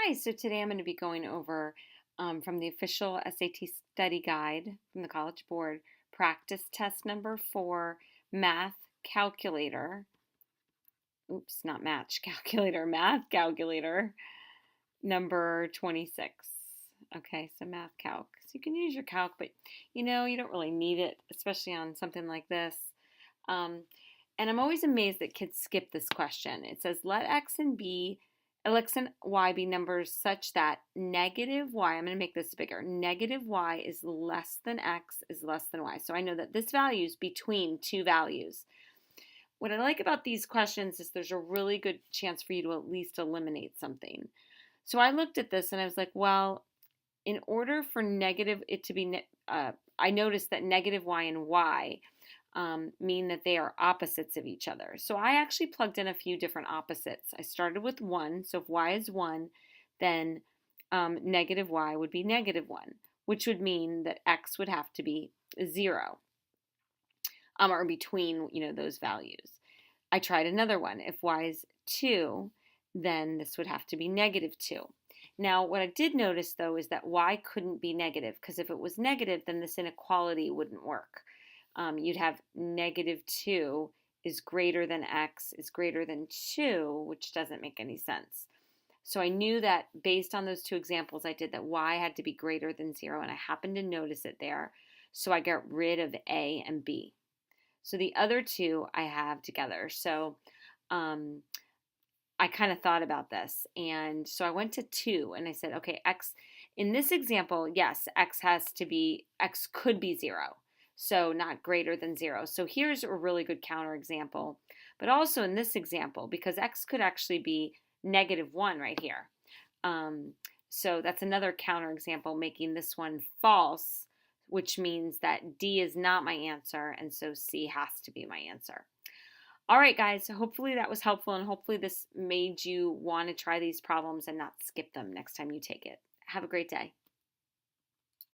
Hi, so today I'm going to be going over from the official SAT study guide from the College Board, practice test number 4, math calculator. Oops, not match calculator, math calculator number 26. Okay, so math calc. So you can use your calc, but you don't really need it, especially on something like this. Um, and I'm always amazed that kids skip this question. It says, let x and y be numbers such that negative y, I'm going to make this bigger, negative y is less than x is less than y. So I know that this value is between two values. What I like about these questions is there's a really good chance for you to at least eliminate something. So I looked at this and I was like, well, in order for negative it to be, I noticed that negative y and y mean that they are opposites of each other. So I actually plugged in a few different opposites. I started with 1, so if y is 1, then negative y would be negative 1, which would mean that x would have to be 0, or between those values. I tried another one. If y is 2, then this would have to be negative 2. Now, what I did notice, though, is that y couldn't be negative, because if it was negative, then this inequality wouldn't work. You'd have negative 2 is greater than x is greater than 2, which doesn't make any sense. So I knew that based on those two examples I did that y had to be greater than 0, and I happened to notice it there. So I got rid of a and b. So the other two I have together. So I kind of thought about this. And so I went to 2 and I said, okay, x, in this example, yes, x could be 0. So not greater than 0. So here's a really good counterexample. But also in this example, because x could actually be negative 1 right here. So that's another counterexample, making this one false, which means that D is not my answer, and so C has to be my answer. All right, guys, so hopefully that was helpful, and hopefully this made you want to try these problems and not skip them next time you take it. Have a great day.